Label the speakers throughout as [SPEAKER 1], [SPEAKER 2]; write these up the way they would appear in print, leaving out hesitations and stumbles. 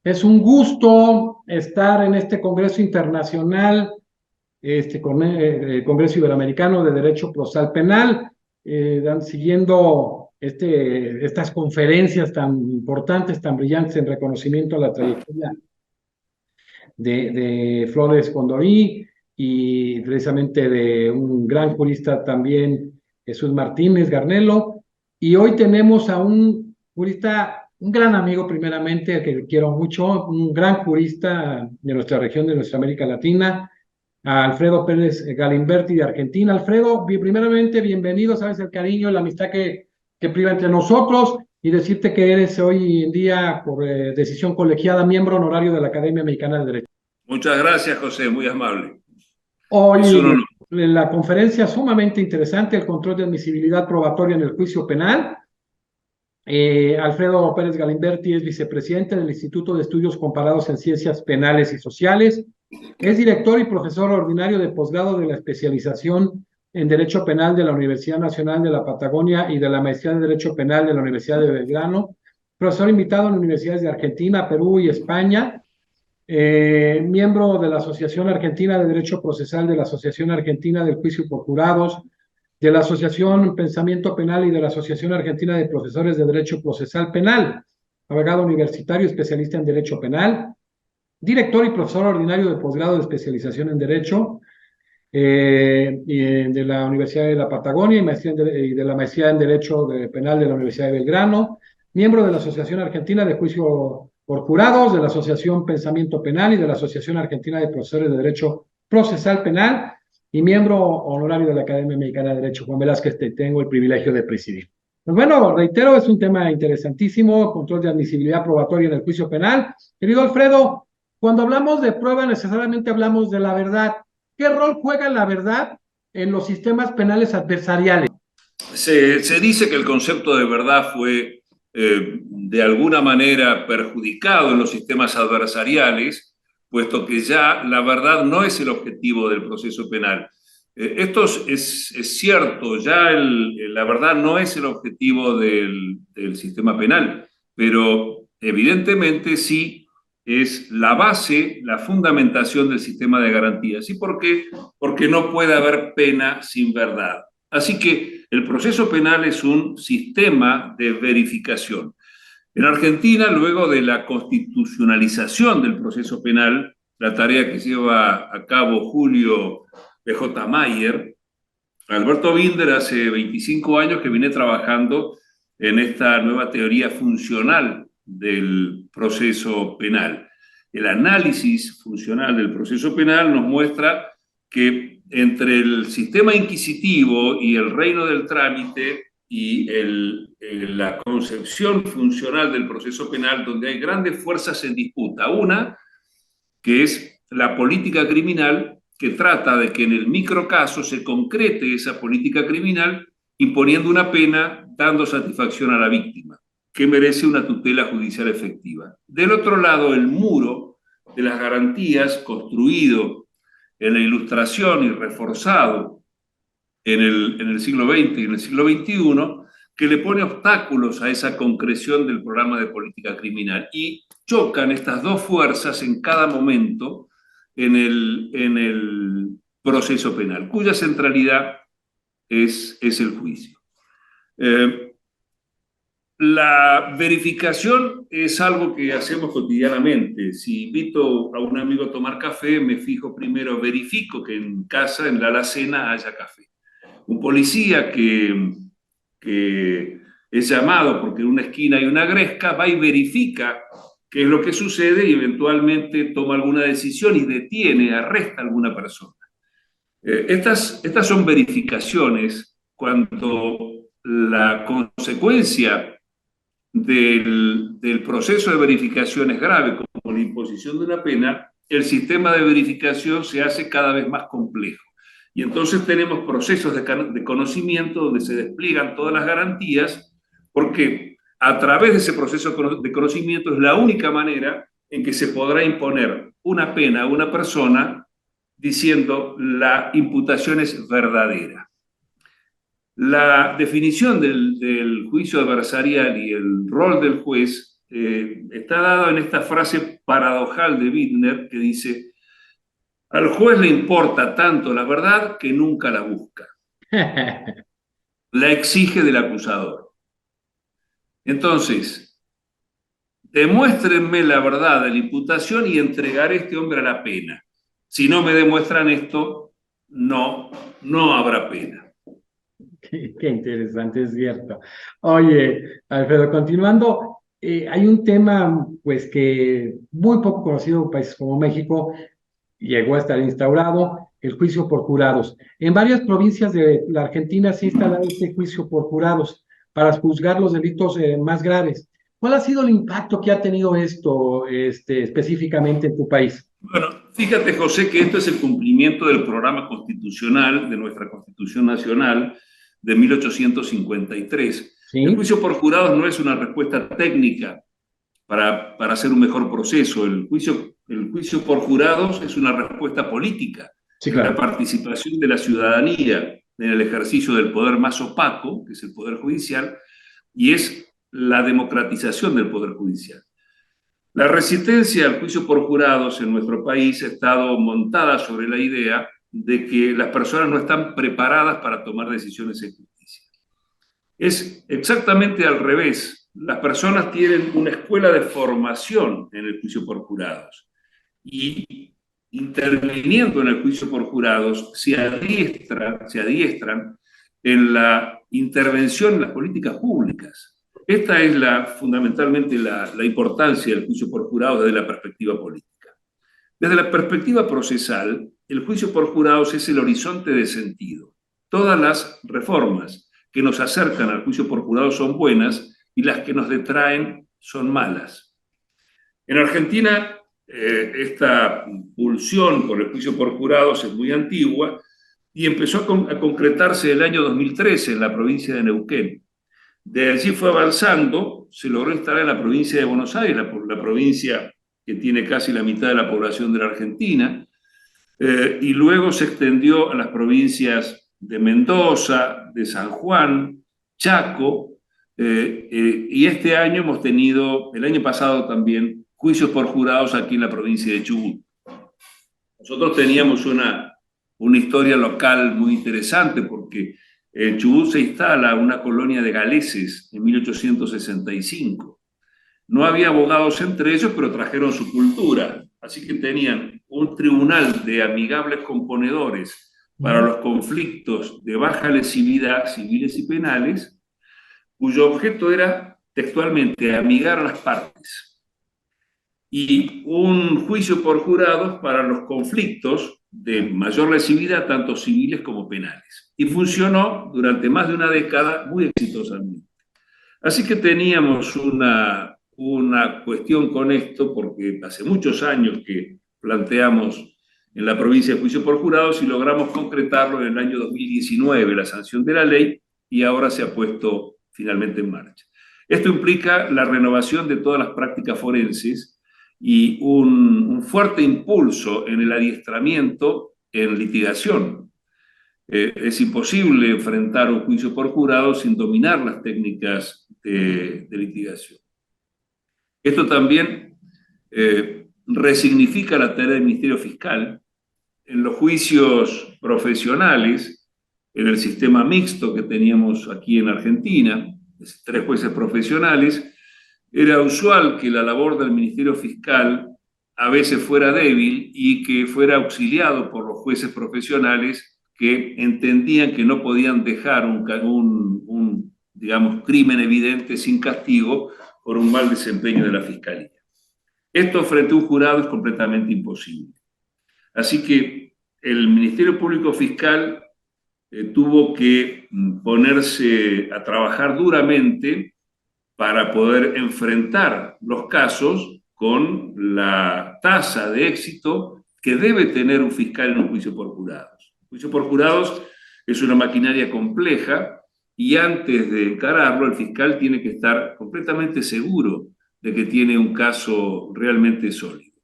[SPEAKER 1] Es un gusto estar en este Congreso Internacional, Congreso Iberoamericano de Derecho Procesal Penal, siguiendo estas conferencias tan importantes, tan brillantes en reconocimiento a la trayectoria de Flores Condorí y precisamente de un gran jurista también, Jesús Martínez Garnelo. Y hoy tenemos a un jurista, un gran amigo primeramente, que quiero mucho, un gran jurista de nuestra región, de nuestra América Latina, a Alfredo Pérez Galimberti de Argentina. Alfredo, primeramente, bienvenido, sabes el cariño y la amistad que priva entre nosotros, y decirte que eres hoy en día, por decisión colegiada, miembro honorario de la Academia Mexicana de Derecho.
[SPEAKER 2] Muchas gracias, José, muy amable. Es un
[SPEAKER 1] Hoy
[SPEAKER 2] honor.
[SPEAKER 1] la conferencia sumamente interesante, el control de admisibilidad probatoria en el juicio penal. Alfredo Pérez Galimberti es vicepresidente del Instituto de Estudios Comparados en Ciencias Penales y Sociales. Es director y profesor ordinario de posgrado de la especialización en Derecho Penal de la Universidad Nacional de la Patagonia y de la Maestría en Derecho Penal de la Universidad de Belgrano. Profesor invitado en universidades de Argentina, Perú y España. Miembro de la Asociación Argentina de Derecho Procesal, de la Asociación Argentina del Juicio por Jurados, de la Asociación Pensamiento Penal y de la Asociación Argentina de Profesores de Derecho Procesal Penal, abogado universitario especialista en Derecho Penal, director y profesor ordinario de posgrado de especialización en Derecho de la Universidad de la Patagonia y de la Maestría en Derecho Penal de la Universidad de Belgrano, miembro de la Asociación Argentina de Juicio por Jurados, de la Asociación Pensamiento Penal y de la Asociación Argentina de Profesores de Derecho Procesal Penal, y miembro honorario de la Academia Mexicana de Derecho. Juan Velázquez, te tengo el privilegio de presidir. Pues bueno, reitero, es un tema interesantísimo, control de admisibilidad probatoria en el juicio penal. Querido Alfredo, cuando hablamos de prueba necesariamente hablamos de la verdad. ¿Qué rol juega la verdad en los sistemas penales adversariales?
[SPEAKER 2] Se dice que el concepto de verdad fue de alguna manera perjudicado en los sistemas adversariales, puesto que ya la verdad no es el objetivo del proceso penal. Esto es cierto, ya la verdad no es el objetivo del sistema penal, pero evidentemente sí es la base, la fundamentación del sistema de garantías. ¿Y por qué? Porque no puede haber pena sin verdad. Así que el proceso penal es un sistema de verificación. En Argentina, luego de la constitucionalización del proceso penal, la tarea que lleva a cabo Julio P.J. Mayer, Alberto Binder hace 25 años que viene trabajando en esta nueva teoría funcional del proceso penal. El análisis funcional del proceso penal nos muestra que entre el sistema inquisitivo y el reino del trámite y la concepción funcional del proceso penal, donde hay grandes fuerzas en disputa. Una, que es la política criminal, que trata de que en el microcaso se concrete esa política criminal imponiendo una pena, dando satisfacción a la víctima, que merece una tutela judicial efectiva. Del otro lado, el muro de las garantías, construido en la Ilustración y reforzado en el siglo XX y en el siglo XXI, que le pone obstáculos a esa concreción del programa de política criminal. Y chocan estas dos fuerzas en cada momento en el proceso penal, cuya centralidad es el juicio. La verificación es algo que hacemos cotidianamente. Si invito a un amigo a tomar café, me fijo primero, verifico que en casa, en la alacena, haya café. Un policía que es llamado porque en una esquina hay una gresca, va y verifica qué es lo que sucede y eventualmente toma alguna decisión y detiene, arresta a alguna persona. Estas son verificaciones cuando la consecuencia del proceso de verificación es grave, como la imposición de una pena, el sistema de verificación se hace cada vez más complejo. Y entonces tenemos procesos de conocimiento donde se despliegan todas las garantías, porque a través de ese proceso de conocimiento es la única manera en que se podrá imponer una pena a una persona diciendo la imputación es verdadera. La definición del juicio adversarial y el rol del juez está dado en esta frase paradojal de Bittner que dice: al juez le importa tanto la verdad que nunca la busca, la exige del acusador. Entonces, demuéstrenme la verdad de la imputación y entregaré a este hombre a la pena. Si no me demuestran esto, no habrá pena.
[SPEAKER 1] Qué interesante, es cierto. Oye, Alfredo, continuando, hay un tema pues que muy poco conocido en países como México, llegó a estar instaurado, el juicio por jurados. En varias provincias de la Argentina se ha instalado este juicio por jurados para juzgar los delitos más graves. ¿Cuál ha sido el impacto que ha tenido esto específicamente en tu país?
[SPEAKER 2] Bueno, fíjate, José, que esto es el cumplimiento del programa constitucional de nuestra Constitución Nacional de 1853. El
[SPEAKER 1] ¿Sí?
[SPEAKER 2] juicio por jurados no es una respuesta técnica para hacer un mejor proceso. El juicio por jurados es una respuesta política,
[SPEAKER 1] Sí,
[SPEAKER 2] es la
[SPEAKER 1] claro.
[SPEAKER 2] participación de la ciudadanía en el ejercicio del poder más opaco, que es el Poder Judicial, y es la democratización del Poder Judicial. La resistencia al juicio por jurados en nuestro país ha estado montada sobre la idea de que las personas no están preparadas para tomar decisiones en justicia. Es exactamente al revés. Las personas tienen una escuela de formación en el juicio por jurados y interviniendo en el juicio por jurados se adiestran en la intervención en las políticas públicas. Esta es fundamentalmente la importancia del juicio por jurados desde la perspectiva política. Desde la perspectiva procesal, el juicio por jurados es el horizonte de sentido. Todas las reformas que nos acercan al juicio por jurados son buenas y las que nos detraen son malas. En Argentina, esta pulsión por el juicio por jurados es muy antigua y empezó a concretarse el año 2013 en la provincia de Neuquén. De allí fue avanzando, se logró instalar en la provincia de Buenos Aires, la provincia que tiene casi la mitad de la población de la Argentina, y luego se extendió a las provincias de Mendoza, de San Juan, Chaco, y este año hemos tenido, el año pasado también, juicios por jurados aquí en la provincia de Chubut. Nosotros teníamos una historia local muy interesante porque en Chubut se instala una colonia de galeses en 1865. No había abogados entre ellos, pero trajeron su cultura. Así que tenían un tribunal de amigables componedores para los conflictos de baja lesividad civiles y penales, cuyo objeto era textualmente amigar a las partes. Y un juicio por jurados para los conflictos de mayor lesividad, tanto civiles como penales. Y funcionó durante más de una década muy exitosamente. Así que teníamos una cuestión con esto, porque hace muchos años que planteamos en la provincia de juicio por jurados y logramos concretarlo en el año 2019, la sanción de la ley, y ahora se ha puesto finalmente en marcha. Esto implica la renovación de todas las prácticas forenses y un fuerte impulso en el adiestramiento en litigación. Es imposible enfrentar un juicio por jurado sin dominar las técnicas de litigación. Esto también resignifica la tarea del Ministerio Fiscal. En los juicios profesionales, en el sistema mixto que teníamos aquí en Argentina, 3 jueces profesionales, era usual que la labor del Ministerio Fiscal a veces fuera débil y que fuera auxiliado por los jueces profesionales que entendían que no podían dejar digamos, crimen evidente sin castigo por un mal desempeño de la Fiscalía. Esto frente a un jurado es completamente imposible. Así que el Ministerio Público Fiscal tuvo que ponerse a trabajar duramente para poder enfrentar los casos con la tasa de éxito que debe tener un fiscal en un juicio por jurados. El juicio por jurados es una maquinaria compleja y antes de encararlo el fiscal tiene que estar completamente seguro de que tiene un caso realmente sólido.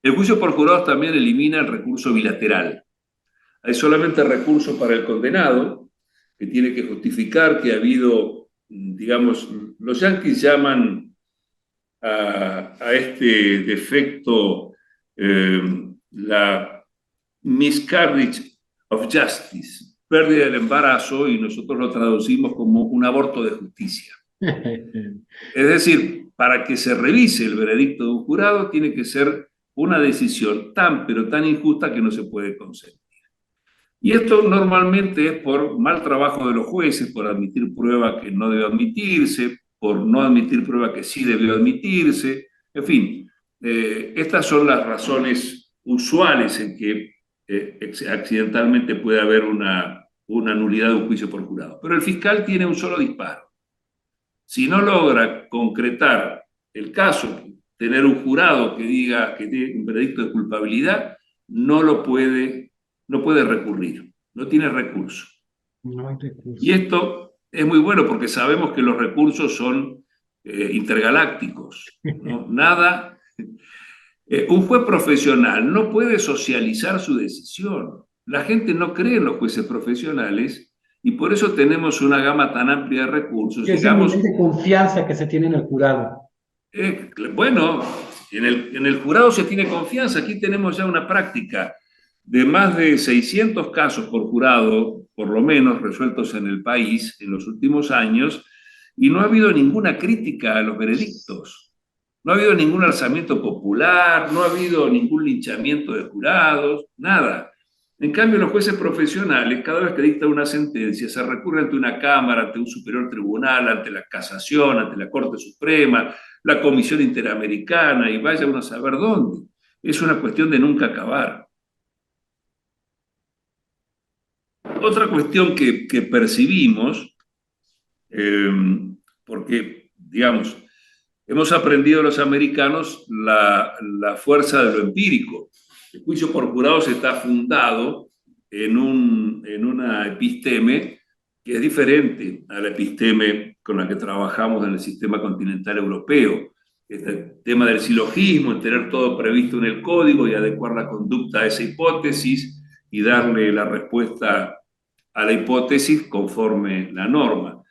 [SPEAKER 2] El juicio por jurados también elimina el recurso bilateral. Hay solamente recurso para el condenado, que tiene que justificar que ha habido, digamos, los yanquis llaman a este defecto, la miscarriage of justice, pérdida del embarazo, y nosotros lo traducimos como un aborto de justicia. Es decir, para que se revise el veredicto de un jurado, tiene que ser una decisión tan, pero tan injusta que no se puede consentir. Y esto normalmente es por mal trabajo de los jueces, por admitir prueba que no debe admitirse, por no admitir prueba que sí debió admitirse. En fin, estas son las razones usuales en que accidentalmente puede haber una nulidad de un juicio por jurado. Pero el fiscal tiene un solo disparo. Si no logra concretar el caso, tener un jurado que diga que tiene un veredicto de culpabilidad, no puede recurrir, no tiene recurso.
[SPEAKER 1] No hay recurso.
[SPEAKER 2] Y esto es muy bueno porque sabemos que los recursos son intergalácticos, ¿no? Nada. Un juez profesional no puede socializar su decisión. La gente no cree en los jueces profesionales y por eso tenemos una gama tan amplia de recursos.
[SPEAKER 1] Es el nivel de confianza que se tiene en el jurado.
[SPEAKER 2] Bueno, en el jurado se tiene confianza. Aquí tenemos ya una práctica de más de 600 casos por jurado, por lo menos, resueltos en el país en los últimos años, y no ha habido ninguna crítica a los veredictos. No ha habido ningún alzamiento popular, no ha habido ningún linchamiento de jurados, nada. En cambio, los jueces profesionales, cada vez que dictan una sentencia, se recurre ante una Cámara, ante un superior tribunal, ante la Casación, ante la Corte Suprema, la Comisión Interamericana, y vaya uno a saber dónde. Es una cuestión de nunca acabar. Otra cuestión que percibimos, porque, digamos, hemos aprendido los americanos la fuerza de lo empírico. El juicio por jurados está fundado en una episteme que es diferente a la episteme con la que trabajamos en el sistema continental europeo. Este tema del silogismo, en tener todo previsto en el código y adecuar la conducta a esa hipótesis y darle la respuesta a la hipótesis conforme la norma.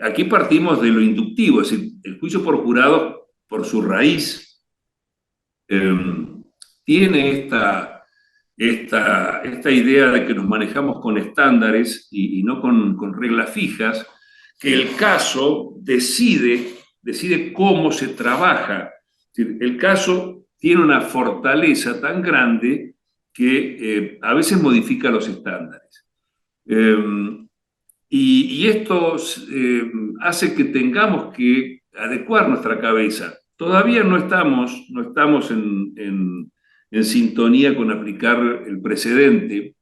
[SPEAKER 2] Aquí partimos de lo inductivo, es decir, el juicio por jurado, por su raíz, tiene esta idea de que nos manejamos con estándares y no con reglas fijas, que el caso decide cómo se trabaja. Es decir, el caso tiene una fortaleza tan grande que a veces modifica los estándares. Y esto hace que tengamos que adecuar nuestra cabeza. Todavía no estamos en sintonía con aplicar el precedente.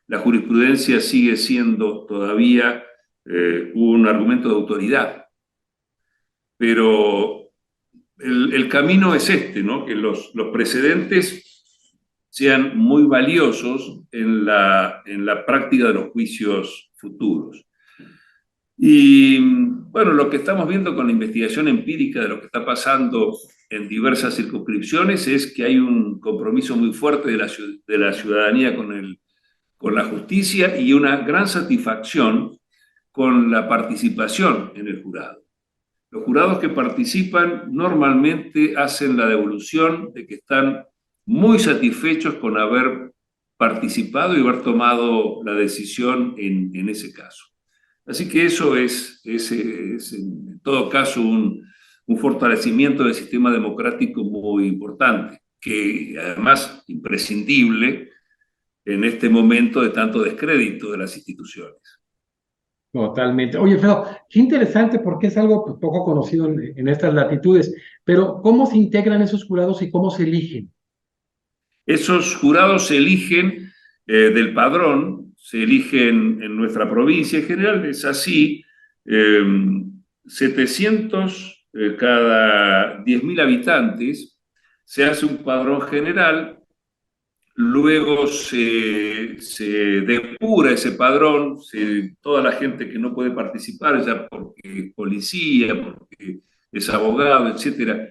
[SPEAKER 2] La jurisprudencia sigue siendo todavía un argumento de autoridad. Pero el camino es este, ¿no? Que los precedentes sean muy valiosos en la práctica de los juicios futuros. Y bueno, lo que estamos viendo con la investigación empírica de lo que está pasando en diversas circunscripciones es que hay un compromiso muy fuerte de la ciudadanía con la justicia y una gran satisfacción con la participación en el jurado. Los jurados que participan normalmente hacen la devolución de que están muy satisfechos con haber participado y haber tomado la decisión en ese caso. Así que eso es en todo caso un fortalecimiento del sistema democrático muy importante, que además imprescindible en este momento de tanto descrédito de las instituciones.
[SPEAKER 1] Totalmente. Oye, Alfredo, qué interesante porque es algo pues, poco conocido en estas latitudes, pero ¿cómo se integran esos jurados y cómo se eligen?
[SPEAKER 2] Esos jurados se eligen del padrón, se eligen en nuestra provincia en general, es así, 700 cada 10.000 habitantes, se hace un padrón general, luego se depura ese padrón, toda la gente que no puede participar, ya porque es policía, porque es abogado, etc.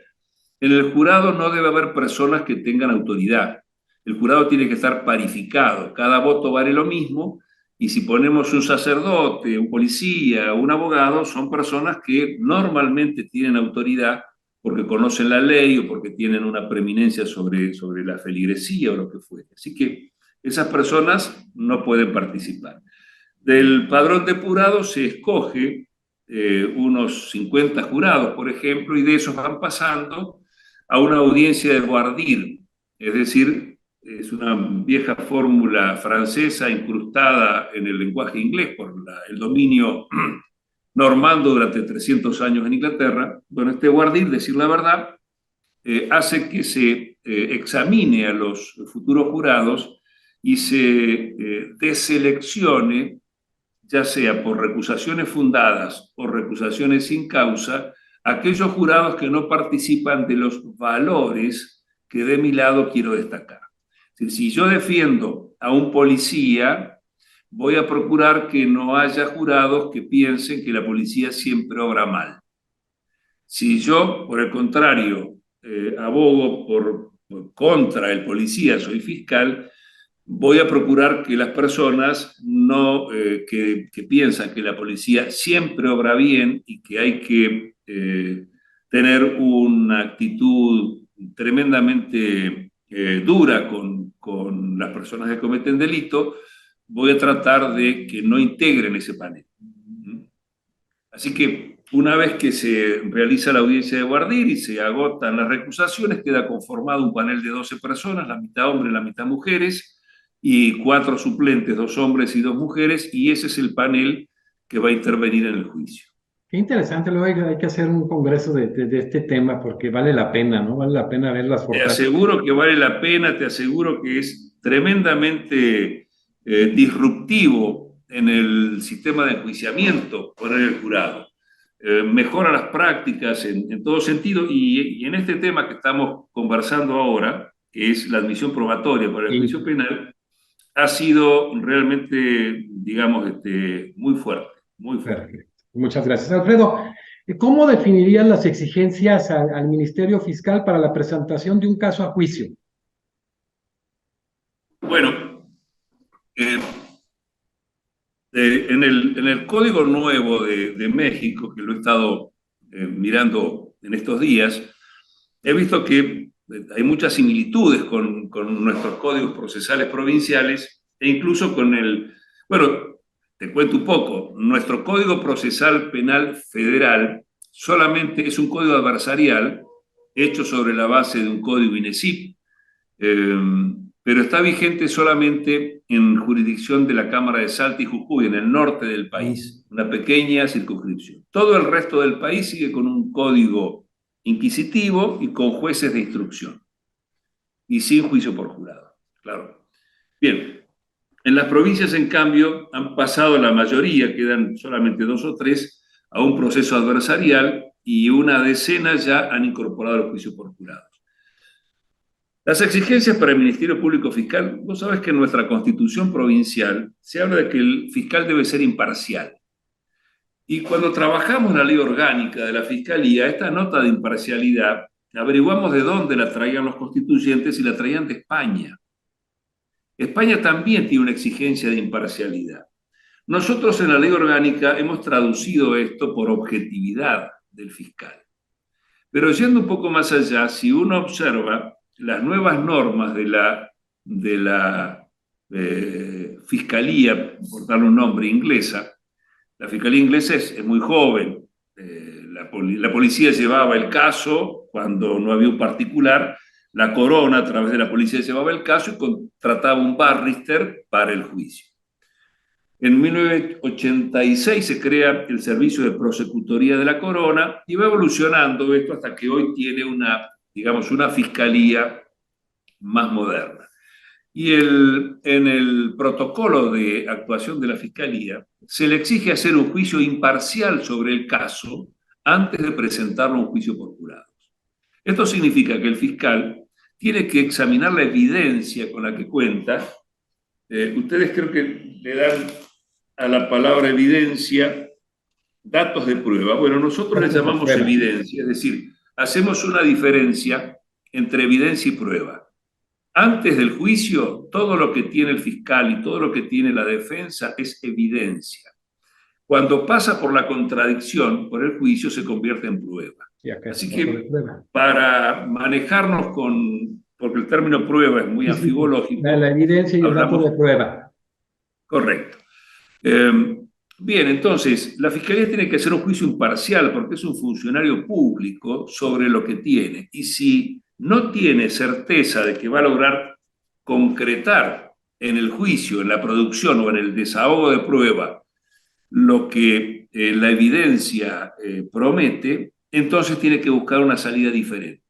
[SPEAKER 2] En el jurado no debe haber personas que tengan autoridad. El jurado tiene que estar parificado, cada voto vale lo mismo, y si ponemos un sacerdote, un policía, un abogado, son personas que normalmente tienen autoridad porque conocen la ley o porque tienen una preeminencia sobre la feligresía o lo que fuere. Así que esas personas no pueden participar. Del padrón depurado se escoge unos 50 jurados, por ejemplo, y de esos van pasando a una audiencia de guardir, es decir, es una vieja fórmula francesa incrustada en el lenguaje inglés por el dominio normando durante 300 años en Inglaterra. Bueno, este guardir, decir la verdad, hace que se examine a los futuros jurados y se deseleccione, ya sea por recusaciones fundadas o recusaciones sin causa, aquellos jurados que no participan de los valores que de mi lado quiero destacar. Es decir, si yo defiendo a un policía, voy a procurar que no haya jurados que piensen que la policía siempre obra mal. Si yo, por el contrario, abogo contra el policía, soy fiscal, voy a procurar que las personas que piensan que la policía siempre obra bien y que hay que tener una actitud tremendamente dura con las personas que cometen delito, voy a tratar de que no integren ese panel. Así que una vez que se realiza la audiencia de guardir y se agotan las recusaciones, queda conformado un panel de 12 personas, la mitad hombres, la mitad mujeres, y 4 suplentes, 2 hombres y 2 mujeres, y ese es el panel que va a intervenir en el juicio.
[SPEAKER 1] Qué interesante, luego hay que hacer un congreso de este tema porque vale la pena, ¿no? Vale la pena ver las
[SPEAKER 2] Te
[SPEAKER 1] fortalezas.
[SPEAKER 2] aseguro que vale la pena, te aseguro que es tremendamente disruptivo en el sistema de enjuiciamiento poner el jurado. Mejora las prácticas en todo sentido y en este tema que estamos conversando ahora, que es la admisión probatoria para el juicio penal, ha sido realmente, digamos, muy fuerte, muy fuerte.
[SPEAKER 1] Perfecto. Muchas gracias. Alfredo, ¿cómo definirías las exigencias al Ministerio Fiscal para la presentación de un caso a juicio?
[SPEAKER 2] Bueno, en el Código Nuevo de México, que lo he estado mirando en estos días, he visto que hay muchas similitudes con nuestros códigos procesales provinciales e incluso con bueno, te cuento un poco, nuestro Código Procesal Penal Federal solamente es un código adversarial hecho sobre la base de un código INESIP, pero está vigente solamente en jurisdicción de la Cámara de Salta y Jujuy, en el norte del país, una pequeña circunscripción. Todo el resto del país sigue con un código inquisitivo y con jueces de instrucción, y sin juicio por jurado, claro. Bien, en las provincias, en cambio, han pasado la mayoría, quedan solamente 2 o 3, a un proceso adversarial y una decena ya han incorporado el juicio por jurados. Las exigencias para el Ministerio Público Fiscal, vos sabés que en nuestra Constitución provincial se habla de que el fiscal debe ser imparcial. Y cuando trabajamos en la ley orgánica de la Fiscalía, esta nota de imparcialidad, averiguamos de dónde la traían los constituyentes y la traían de España. España también tiene una exigencia de imparcialidad. Nosotros en la ley orgánica hemos traducido esto por objetividad del fiscal. Pero yendo un poco más allá, si uno observa las nuevas normas de la Fiscalía, por darle un nombre, inglesa, la Fiscalía inglesa es muy joven. La policía llevaba el caso cuando no había un particular, la corona a través de la policía llevaba el caso y contrataba un barrister para el juicio. En 1986 se crea el Servicio de Prosecutoría de la Corona y va evolucionando esto hasta que hoy tiene una fiscalía más moderna. Y en el protocolo de actuación de la Fiscalía se le exige hacer un juicio imparcial sobre el caso antes de presentarlo a un juicio por jurados. Esto significa que el fiscal tiene que examinar la evidencia con la que cuenta. Ustedes creo que le dan a la palabra evidencia datos de prueba. Bueno, nosotros le llamamos evidencia, es decir, hacemos una diferencia entre evidencia y prueba. Antes del juicio, todo lo que tiene el fiscal y todo lo que tiene la defensa es evidencia. Cuando pasa por la contradicción, por el juicio, se convierte en prueba.
[SPEAKER 1] Sí, acá es
[SPEAKER 2] Así
[SPEAKER 1] dato de
[SPEAKER 2] que
[SPEAKER 1] prueba.
[SPEAKER 2] para manejarnos porque el término prueba es muy
[SPEAKER 1] Sí, sí, sí. La
[SPEAKER 2] anfibológico,
[SPEAKER 1] evidencia y el dato de
[SPEAKER 2] hablamos
[SPEAKER 1] prueba.
[SPEAKER 2] correcto. Eh, Bien, entonces, la Fiscalía tiene que hacer un juicio imparcial porque es un funcionario público sobre lo que tiene. Y si no tiene certeza de que va a lograr concretar en el juicio, en la producción o en el desahogo de prueba lo que la evidencia promete, entonces tiene que buscar una salida diferente.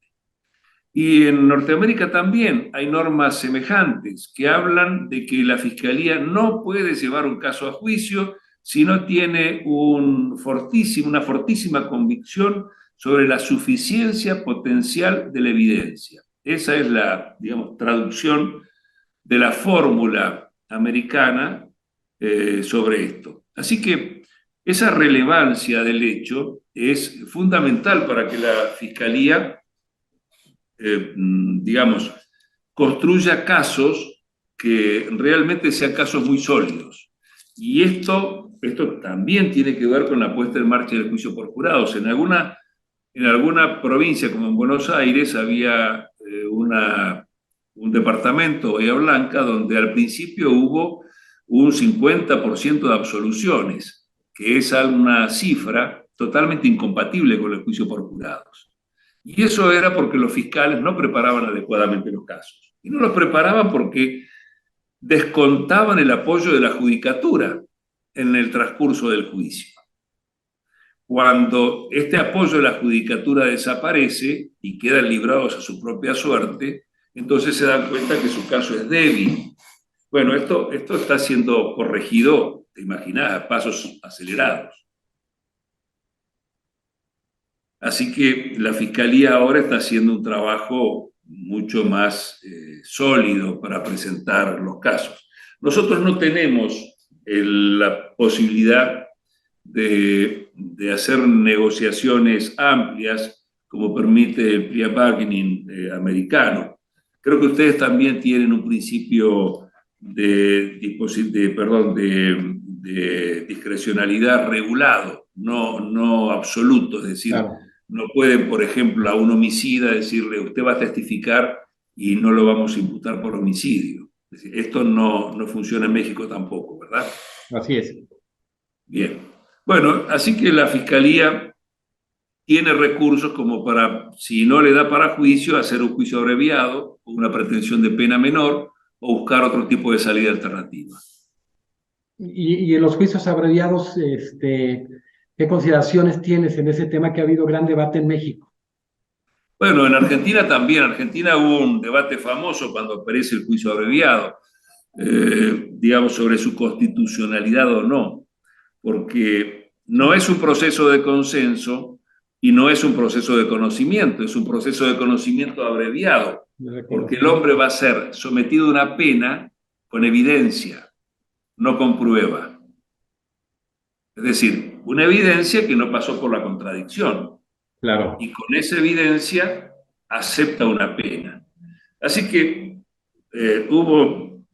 [SPEAKER 2] Y en Norteamérica también hay normas semejantes que hablan de que la Fiscalía no puede llevar un caso a juicio si no tiene una fortísima convicción sobre la suficiencia potencial de la evidencia. Esa es la, digamos, traducción de la fórmula americana sobre esto. Así que esa relevancia del hecho es fundamental para que la Fiscalía digamos, construya casos que realmente sean casos muy sólidos. Y esto también tiene que ver con la puesta en marcha del juicio por jurados. En alguna provincia, como en Buenos Aires, había un departamento, Bahía Blanca, donde al principio hubo un 50% de absoluciones, que es una cifra totalmente incompatible con el juicio por jurados. Y eso era porque los fiscales no preparaban adecuadamente los casos. Y no los preparaban porque descontaban el apoyo de la judicatura en el transcurso del juicio. Cuando este apoyo de la judicatura desaparece y quedan librados a su propia suerte, entonces se dan cuenta que su caso es débil. Bueno, esto está siendo corregido, te imaginas, a pasos acelerados. Así que la Fiscalía ahora está haciendo un trabajo mucho más sólido para presentar los casos. Nosotros no tenemos la posibilidad de hacer negociaciones amplias como permite el plea bargaining americano. Creo que ustedes también tienen un principio de discrecionalidad regulado, no absoluto, es decir,
[SPEAKER 1] Claro.
[SPEAKER 2] no pueden, por ejemplo, a un homicida decirle, usted va a testificar y no lo vamos a imputar por homicidio. Es decir, esto no funciona en México tampoco, ¿verdad?
[SPEAKER 1] Así es.
[SPEAKER 2] Bien. Bueno, así que la Fiscalía tiene recursos como para, si no le da para juicio, hacer un juicio abreviado, una pretensión de pena menor o buscar otro tipo de salida alternativa.
[SPEAKER 1] Y en los juicios abreviados, ¿qué consideraciones tienes en ese tema que ha habido gran debate en México?
[SPEAKER 2] Bueno, en Argentina también. En Argentina hubo un debate famoso cuando aparece el juicio abreviado, digamos, sobre su constitucionalidad o no, porque no es un proceso de consenso y no es un proceso de conocimiento, es un proceso de conocimiento abreviado, porque el hombre va a ser sometido a una pena con evidencia, no con prueba. Es decir, una evidencia que no pasó por la contradicción.
[SPEAKER 1] Claro.
[SPEAKER 2] Y con esa evidencia acepta una pena. Así que hubo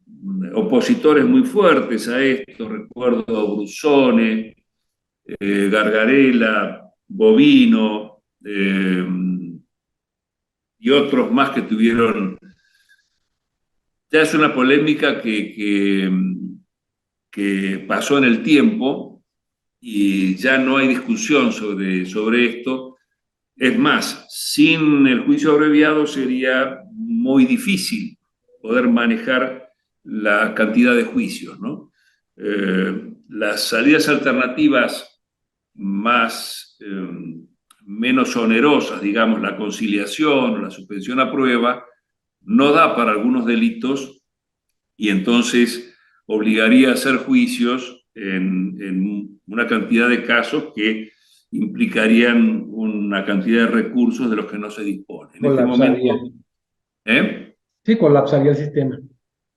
[SPEAKER 2] opositores muy fuertes a esto, recuerdo Brusone, Gargarella, Bovino y otros más que tuvieron. Ya es una polémica que pasó en el tiempo y ya no hay discusión sobre esto. Es más, sin el juicio abreviado sería muy difícil poder manejar la cantidad de juicios, ¿no? Las salidas alternativas menos onerosas, digamos, la conciliación o la suspensión a prueba, no da para algunos delitos y entonces obligaría a hacer juicios en una cantidad de casos que implicarían una cantidad de recursos de los que no se dispone. En este
[SPEAKER 1] Colapsaría.
[SPEAKER 2] momento, ¿eh?
[SPEAKER 1] Sí, colapsaría el sistema.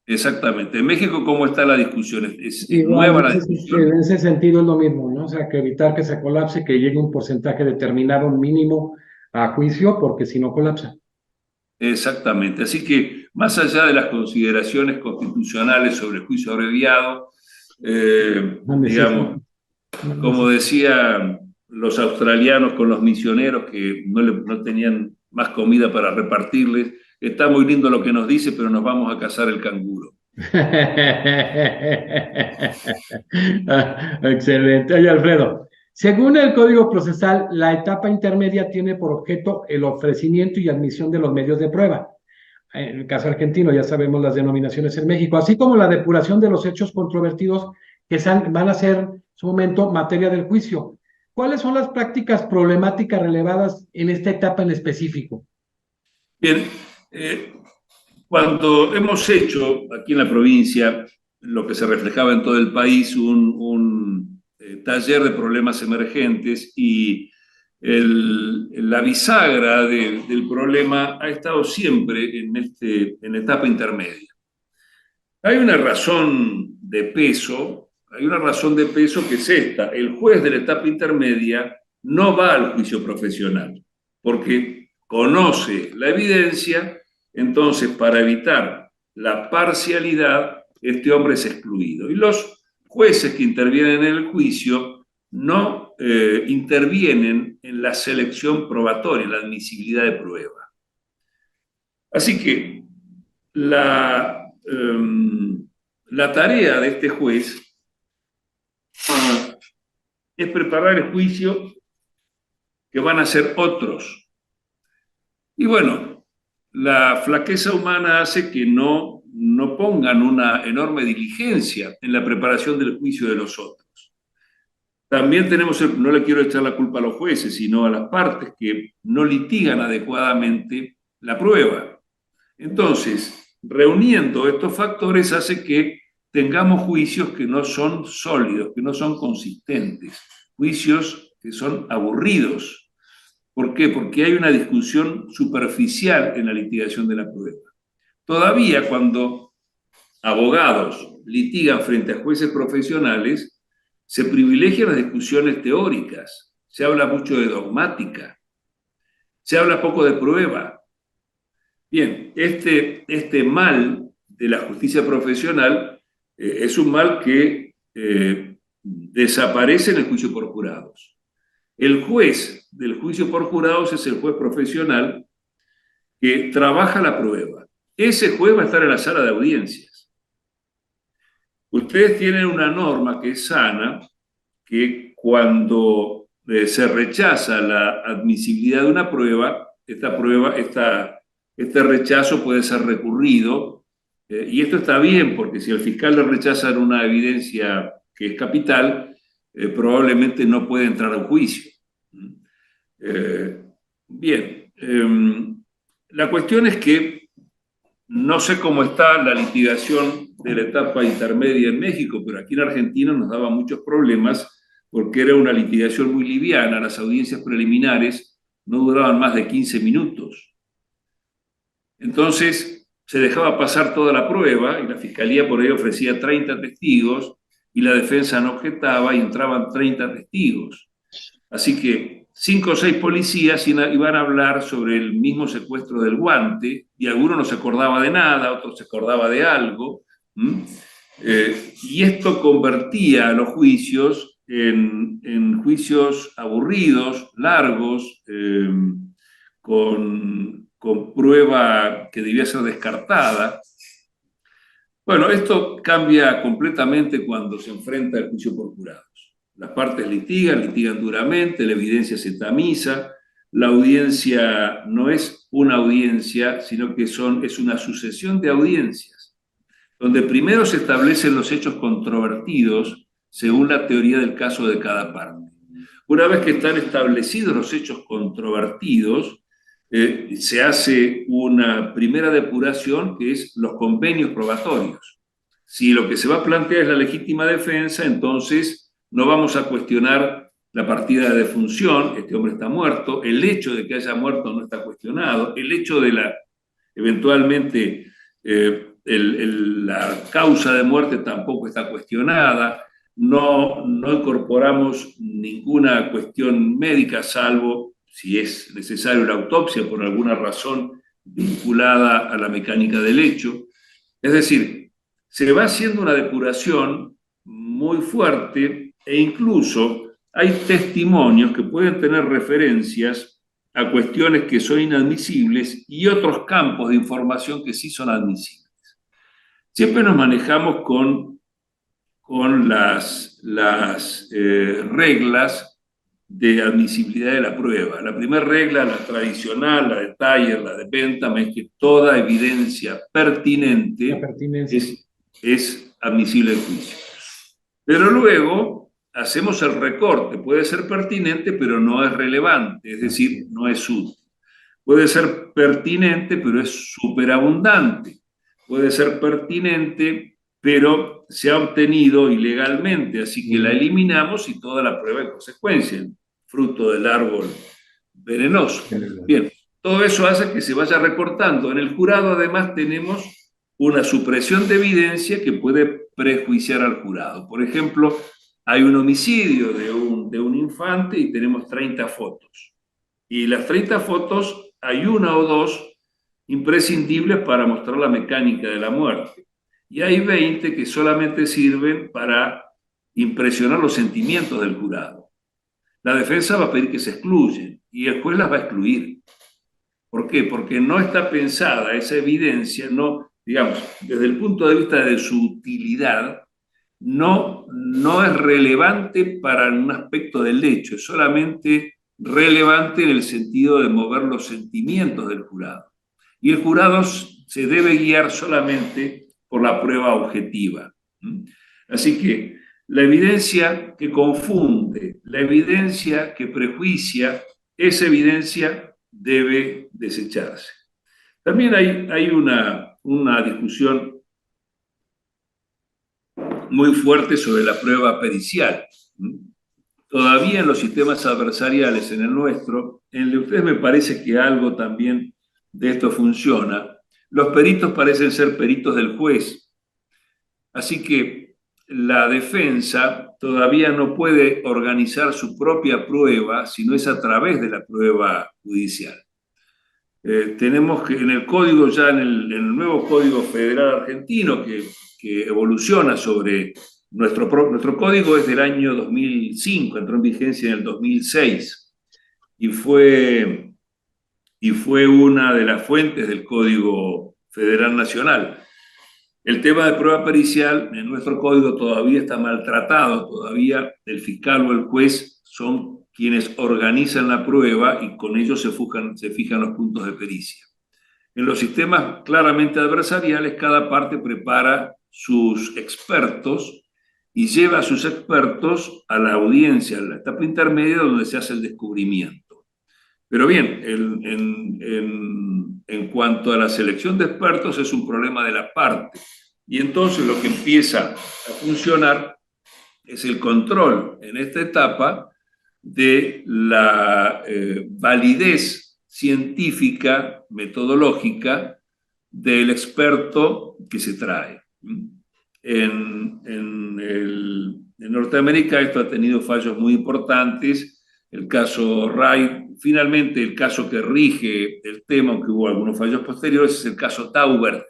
[SPEAKER 2] Exactamente. En México, ¿cómo está la discusión? ¿Es
[SPEAKER 1] Igual,
[SPEAKER 2] nueva la discusión?
[SPEAKER 1] en ese sentido es lo mismo, ¿no? O sea, que evitar que se colapse, que llegue un porcentaje determinado, un mínimo a juicio, porque si no colapsa.
[SPEAKER 2] Exactamente. Así que, más allá de las consideraciones constitucionales sobre el juicio abreviado,
[SPEAKER 1] No necesita.
[SPEAKER 2] digamos, como decía los australianos con los misioneros que no tenían más comida para repartirles. Está muy lindo lo que nos dice, pero nos vamos a cazar el canguro.
[SPEAKER 1] Excelente. Oye, Alfredo, según el Código Procesal, la etapa intermedia tiene por objeto el ofrecimiento y admisión de los medios de prueba. En el caso argentino, ya sabemos las denominaciones en México, así como la depuración de los hechos controvertidos que van a ser, en su momento, materia del juicio. ¿Cuáles son las prácticas problemáticas relevadas en esta etapa en específico?
[SPEAKER 2] Bien, cuando hemos hecho aquí en la provincia lo que se reflejaba en todo el país, un taller de problemas emergentes y la bisagra del problema ha estado siempre en etapa intermedia. Hay una razón de peso, que es esta: el juez de la etapa intermedia no va al juicio profesional, porque conoce la evidencia. Entonces, para evitar la parcialidad, este hombre es excluido. Y los jueces que intervienen en el juicio no intervienen en la selección probatoria, en la admisibilidad de prueba. Así que la tarea de este juez es preparar el juicio que van a hacer otros. Y bueno, la flaqueza humana hace que no pongan una enorme diligencia en la preparación del juicio de los otros. También no le quiero echar la culpa a los jueces, sino a las partes que no litigan adecuadamente la prueba. Entonces, reuniendo estos factores hace que tengamos juicios que no son sólidos, que no son consistentes, juicios que son aburridos. ¿Por qué? Porque hay una discusión superficial en la litigación de la prueba. Todavía cuando abogados litigan frente a jueces profesionales, se privilegian las discusiones teóricas, se habla mucho de dogmática, se habla poco de prueba. Bien, este mal de la justicia profesional es un mal que desaparece en el juicio por jurados. El juez del juicio por jurados es el juez profesional que trabaja la prueba. Ese juez va a estar en la sala de audiencias. Ustedes tienen una norma que es sana, que cuando se rechaza la admisibilidad de una prueba, este rechazo puede ser recurrido, y esto está bien, porque si al fiscal le rechazan una evidencia que es capital, probablemente no puede entrar a un juicio. Bien, la cuestión es que no sé cómo está la litigación de la etapa intermedia en México, pero aquí en Argentina nos daba muchos problemas porque era una litigación muy liviana. Las audiencias preliminares no duraban más de 15 minutos. Entonces se dejaba pasar toda la prueba y la fiscalía por ahí ofrecía 30 testigos y la defensa no objetaba y entraban 30 testigos. Así que 5 o 6 policías iban a hablar sobre el mismo secuestro del guante, y alguno no se acordaba de nada, otro se acordaba de algo. Y esto convertía a los juicios en juicios aburridos, largos, con prueba que debía ser descartada. Bueno, esto cambia completamente cuando se enfrenta el juicio por jurados. Las partes litigan duramente, la evidencia se tamiza, la audiencia no es una audiencia, sino que es una sucesión de audiencias, donde primero se establecen los hechos controvertidos según la teoría del caso de cada parte. Una vez que están establecidos los hechos controvertidos, se hace una primera depuración, que es los convenios probatorios. Si lo que se va a plantear es la legítima defensa, entonces no vamos a cuestionar la partida de defunción, este hombre está muerto, el hecho de que haya muerto no está cuestionado, el hecho de eventualmente la causa de muerte tampoco está cuestionada, no incorporamos ninguna cuestión médica, salvo si es necesario la autopsia por alguna razón vinculada a la mecánica del hecho. Es decir, se va haciendo una depuración muy fuerte, e incluso hay testimonios que pueden tener referencias a cuestiones que son inadmisibles y otros campos de información que sí son admisibles. Siempre nos manejamos con las reglas de admisibilidad de la prueba. La primera regla, la tradicional, la de Thayer, la de Bentham, es que toda evidencia pertinente es admisible en juicio. Pero luego hacemos el recorte. Puede ser pertinente, pero no es relevante, es decir, no es útil. Puede ser pertinente, pero es superabundante. Puede ser pertinente, pero se ha obtenido ilegalmente, así que la eliminamos y toda la prueba en consecuencia, fruto del árbol venenoso. Bien, todo eso hace que se vaya recortando. En el jurado, además, tenemos una supresión de evidencia que puede prejuiciar al jurado. Por ejemplo, hay un homicidio de un infante y tenemos 30 fotos. Y las 30 fotos, hay una o dos imprescindibles para mostrar la mecánica de la muerte. Y hay 20 que solamente sirven para impresionar los sentimientos del jurado. La defensa va a pedir que se excluyan y el juez las va a excluir. ¿Por qué? Porque no está pensada esa evidencia, no, digamos, desde el punto de vista de su utilidad, no es relevante para un aspecto del hecho, es solamente relevante en el sentido de mover los sentimientos del jurado. Y el jurado se debe guiar solamente por la prueba objetiva. Así que la evidencia que confunde, la evidencia que prejuicia, esa evidencia debe desecharse. También hay una discusión muy fuerte sobre la prueba pericial. Todavía en los sistemas adversariales, en el nuestro, en el de ustedes me parece que algo también de esto funciona. Los peritos parecen ser peritos del juez. Así que la defensa todavía no puede organizar su propia prueba, sino es a través de la prueba judicial. Tenemos que en el código, ya en el nuevo Código Federal Argentino, que evoluciona sobre nuestro código, es del año 2005, entró en vigencia en el 2006, y fue una de las fuentes del Código Federal Nacional. El tema de prueba pericial en nuestro código todavía está maltratado, todavía el fiscal o el juez son quienes organizan la prueba y con ellos se fijan los puntos de pericia. En los sistemas claramente adversariales, cada parte prepara sus expertos y lleva a sus expertos a la audiencia, a la etapa intermedia donde se hace el descubrimiento. Pero bien, en cuanto a la selección de expertos es un problema de la parte. Y entonces lo que empieza a funcionar es el control en esta etapa de la validez científica, metodológica del experto que se trae. En Norteamérica esto ha tenido fallos muy importantes. El caso Wright, finalmente el caso que rige el tema, aunque hubo algunos fallos posteriores, es el caso Taubert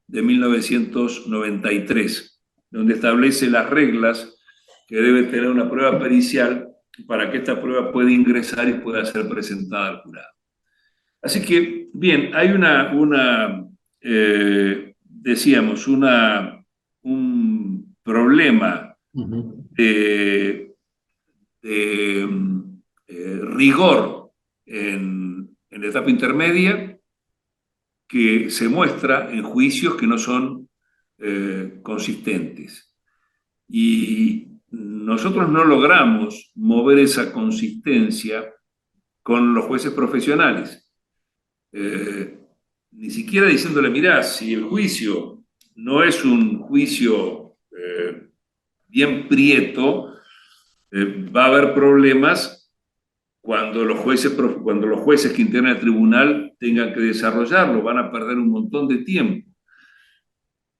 [SPEAKER 2] de 1993, donde establece las reglas que debe tener una prueba pericial para que esta prueba pueda ingresar y pueda ser presentada al jurado. Así que, bien, hay decíamos, un problema de rigor en la etapa intermedia que se muestra en juicios que no son consistentes. Y nosotros no logramos mover esa consistencia con los jueces profesionales. Ni siquiera diciéndole, mirá, si el juicio no es un juicio bien prieto, va a haber problemas cuando los jueces que integran el tribunal tengan que desarrollarlo, van a perder un montón de tiempo.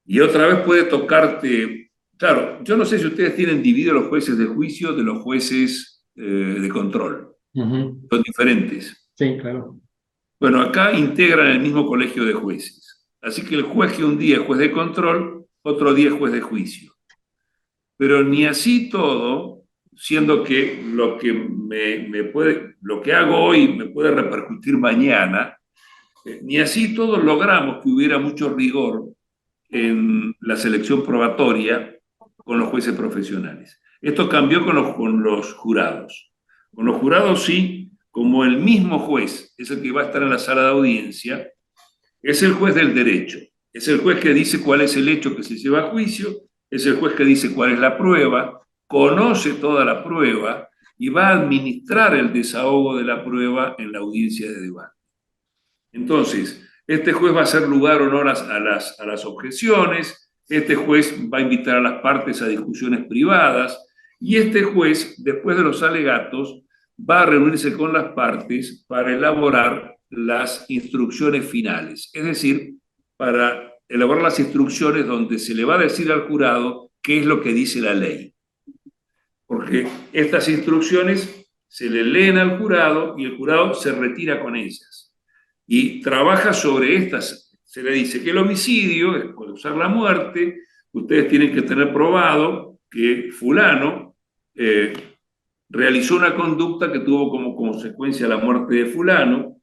[SPEAKER 2] Y otra vez puede tocarte, claro, yo no sé si ustedes tienen dividido los jueces de juicio de los jueces de control. Son diferentes.
[SPEAKER 1] Sí, claro.
[SPEAKER 2] Bueno, acá integran el mismo colegio de jueces. Así que el juez que un día es juez de control, otro día es juez de juicio. Pero ni así todo, siendo que lo que hago hoy me puede repercutir mañana, ni así todos logramos que hubiera mucho rigor en la selección probatoria con los jueces profesionales. Esto cambió con los jurados. Con los jurados sí, como el mismo juez es el que va a estar en la sala de audiencia, es el juez del derecho, es el juez que dice cuál es el hecho que se lleva a juicio, es el juez que dice cuál es la prueba, conoce toda la prueba y va a administrar el desahogo de la prueba en la audiencia de debate. Entonces, este juez va a hacer lugar honor a las objeciones, este juez va a invitar a las partes a discusiones privadas y este juez, después de los alegatos, va a reunirse con las partes para elaborar las instrucciones finales, es decir, para elaborar las instrucciones donde se le va a decir al jurado qué es lo que dice la ley. Porque estas instrucciones se le leen al jurado y el jurado se retira con ellas. Y trabaja sobre estas. Se le dice que el homicidio es causar la muerte, ustedes tienen que tener probado que fulano realizó una conducta que tuvo como consecuencia la muerte de fulano.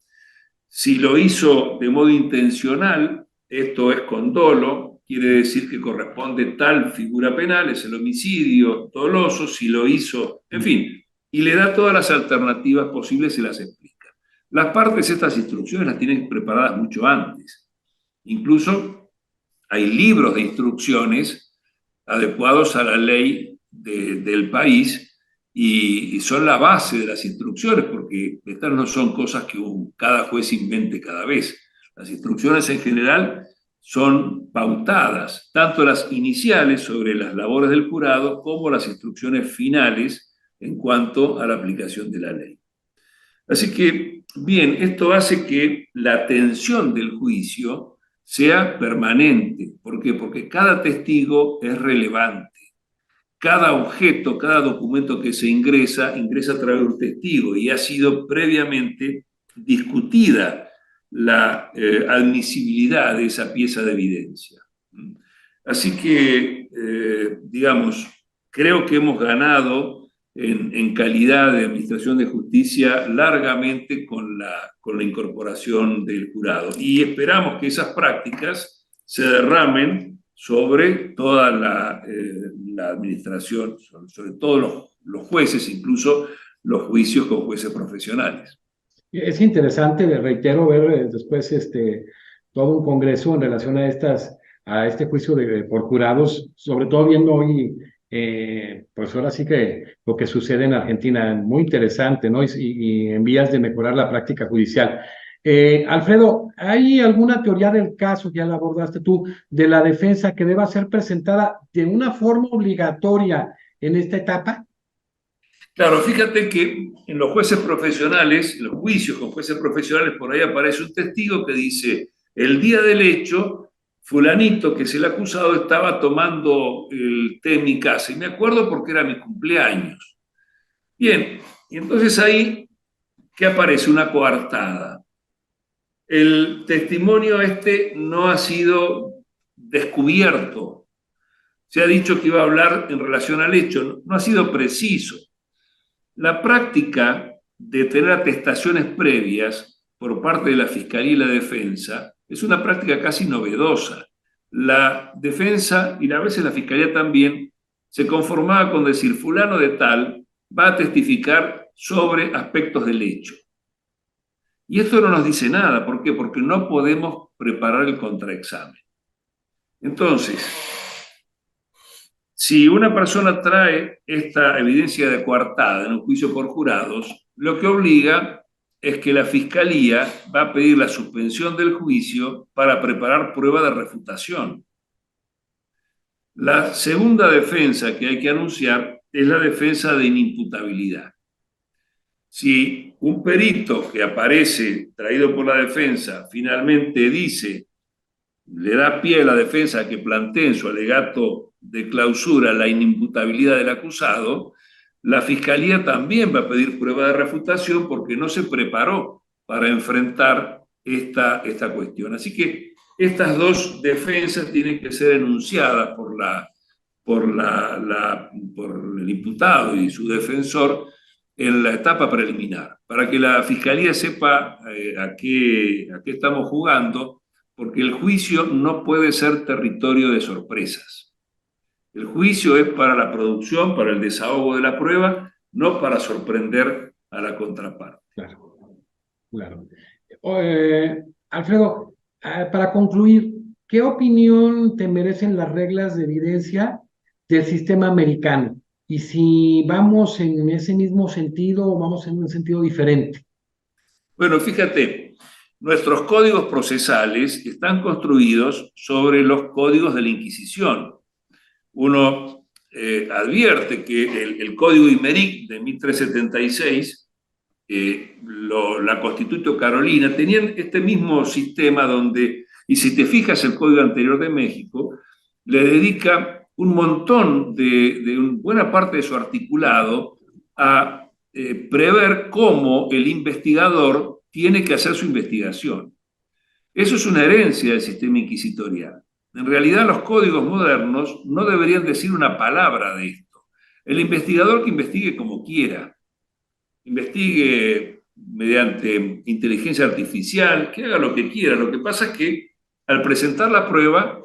[SPEAKER 2] Si lo hizo de modo intencional, esto es con dolo, quiere decir que corresponde tal figura penal, es el homicidio doloso, si lo hizo, en fin, y le da todas las alternativas posibles y las explica. Las partes, estas instrucciones las tienen preparadas mucho antes. Incluso hay libros de instrucciones adecuados a la ley del país y son la base de las instrucciones, porque estas no son cosas que cada juez invente cada vez. Las instrucciones en general son pautadas, tanto las iniciales sobre las labores del jurado como las instrucciones finales en cuanto a la aplicación de la ley. Así que, bien, esto hace que la atención del juicio sea permanente. ¿Por qué? Porque cada testigo es relevante. Cada objeto, cada documento que se ingresa a través de un testigo y ha sido previamente discutida la admisibilidad de esa pieza de evidencia. Así que, digamos, creo que hemos ganado en calidad de administración de justicia largamente con la incorporación del jurado. Y esperamos que esas prácticas se derramen sobre toda la administración, sobre todos los jueces, incluso los juicios con jueces profesionales.
[SPEAKER 1] Es interesante, reitero, ver después todo un congreso en relación a este juicio por jurados, sobre todo viendo hoy, pues ahora sí que lo que sucede en Argentina, muy interesante, ¿no? Y en vías de mejorar la práctica judicial. Alfredo, ¿hay alguna teoría del caso, ya la abordaste tú, de la defensa que deba ser presentada de una forma obligatoria en esta etapa?
[SPEAKER 2] Claro, fíjate que en los jueces profesionales, en los juicios con jueces profesionales, por ahí aparece un testigo que dice, el día del hecho, fulanito, que es el acusado, estaba tomando el té en mi casa. Y me acuerdo porque era mi cumpleaños. Bien, y entonces ahí, ¿qué aparece? Una coartada. El testimonio no ha sido descubierto. Se ha dicho que iba a hablar en relación al hecho, no ha sido preciso. La práctica de tener atestaciones previas por parte de la Fiscalía y la Defensa es una práctica casi novedosa. La Defensa y a veces la Fiscalía también se conformaba con decir fulano de tal va a testificar sobre aspectos del hecho. Y esto no nos dice nada. ¿Por qué? Porque no podemos preparar el contraexamen. Entonces, si una persona trae esta evidencia de coartada en un juicio por jurados, lo que obliga es que la Fiscalía va a pedir la suspensión del juicio para preparar prueba de refutación. La segunda defensa que hay que anunciar es la defensa de inimputabilidad. Si un perito que aparece traído por la defensa finalmente le da pie a la defensa que plantee en su alegato de clausura la inimputabilidad del acusado, la Fiscalía también va a pedir prueba de refutación porque no se preparó para enfrentar esta cuestión. Así que estas dos defensas tienen que ser enunciadas por el imputado y su defensor en la etapa preliminar, para que la Fiscalía sepa a qué estamos jugando, porque el juicio no puede ser territorio de sorpresas. El juicio es para la producción, para el desahogo de la prueba, no para sorprender a la contraparte.
[SPEAKER 1] Claro, claro. Alfredo, para concluir, ¿qué opinión te merecen las reglas de evidencia del sistema americano? Y si vamos en ese mismo sentido o vamos en un sentido diferente.
[SPEAKER 2] Bueno, fíjate, nuestros códigos procesales están construidos sobre los códigos de la Inquisición. Uno advierte que el Código Imeric de 1376, la Constitución Carolina, tenían este mismo sistema donde, y si te fijas el Código anterior de México, le dedica un montón de buena parte de su articulado a prever cómo el investigador tiene que hacer su investigación. Eso es una herencia del sistema inquisitorial. En realidad, los códigos modernos no deberían decir una palabra de esto. El investigador que investigue como quiera, investigue mediante inteligencia artificial, que haga lo que quiera. Lo que pasa es que al presentar la prueba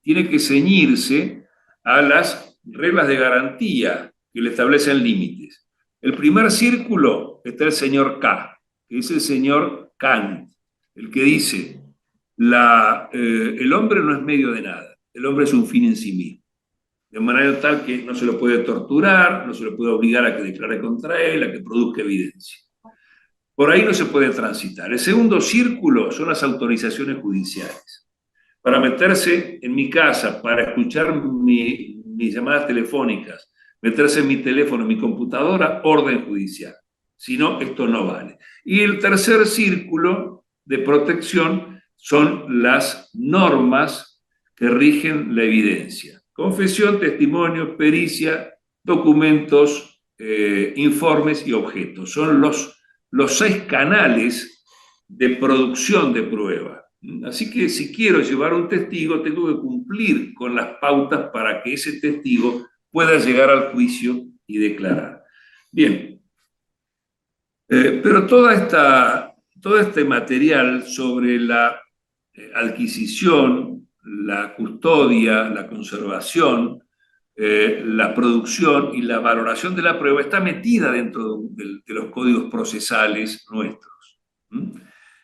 [SPEAKER 2] tiene que ceñirse a las reglas de garantía que le establecen límites. El primer círculo está el señor K, que es el señor Kant, el que dice, el hombre no es medio de nada, el hombre es un fin en sí mismo. De manera tal que no se lo puede torturar, no se lo puede obligar a que declare contra él, a que produzca evidencia. Por ahí no se puede transitar. El segundo círculo son las autorizaciones judiciales. Para meterse en mi casa, para escuchar mis llamadas telefónicas, meterse en mi teléfono, en mi computadora, orden judicial. Si no, esto no vale. Y el tercer círculo de protección son las normas que rigen la evidencia. Confesión, testimonio, pericia, documentos, informes y objetos. Son los 6 canales de producción de prueba. Así que si quiero llevar un testigo, tengo que cumplir con las pautas para que ese testigo pueda llegar al juicio y declarar. Bien, pero todo este material sobre la adquisición, la custodia, la conservación, la producción y la valoración de la prueba está metida dentro de los códigos procesales nuestros.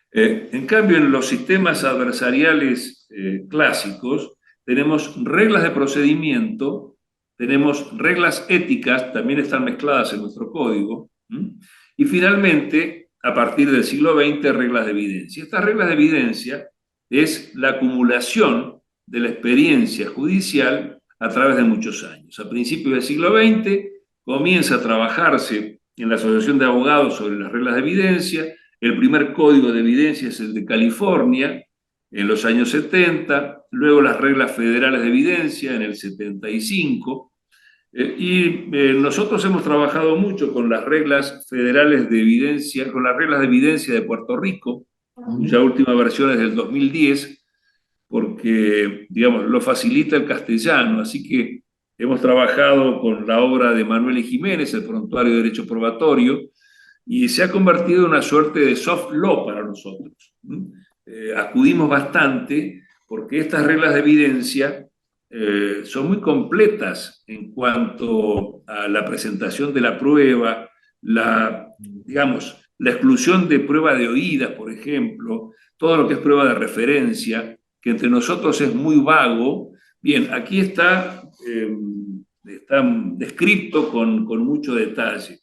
[SPEAKER 2] En cambio, en los sistemas adversariales clásicos tenemos reglas de procedimiento, tenemos reglas éticas, también están mezcladas en nuestro código, y finalmente, a partir del siglo XX, reglas de evidencia. Estas reglas de evidencia es la acumulación de la experiencia judicial a través de muchos años. A principios del siglo XX comienza a trabajarse en la Asociación de Abogados sobre las reglas de evidencia. El primer código de evidencia es el de California en los años 70, luego las reglas federales de evidencia en el 75, nosotros hemos trabajado mucho con las reglas federales de evidencia, con las reglas de evidencia de Puerto Rico, cuya última versión es del 2010, porque, digamos, lo facilita el castellano, así que hemos trabajado con la obra de Manuel y Jiménez, el Prontuario de Derecho Probatorio, y se ha convertido en una suerte de soft law para nosotros. Acudimos bastante porque estas reglas de evidencia son muy completas en cuanto a la presentación de la prueba, digamos, la exclusión de prueba de oídas, por ejemplo, todo lo que es prueba de referencia, que entre nosotros es muy vago. Bien, aquí está descrito con mucho detalle.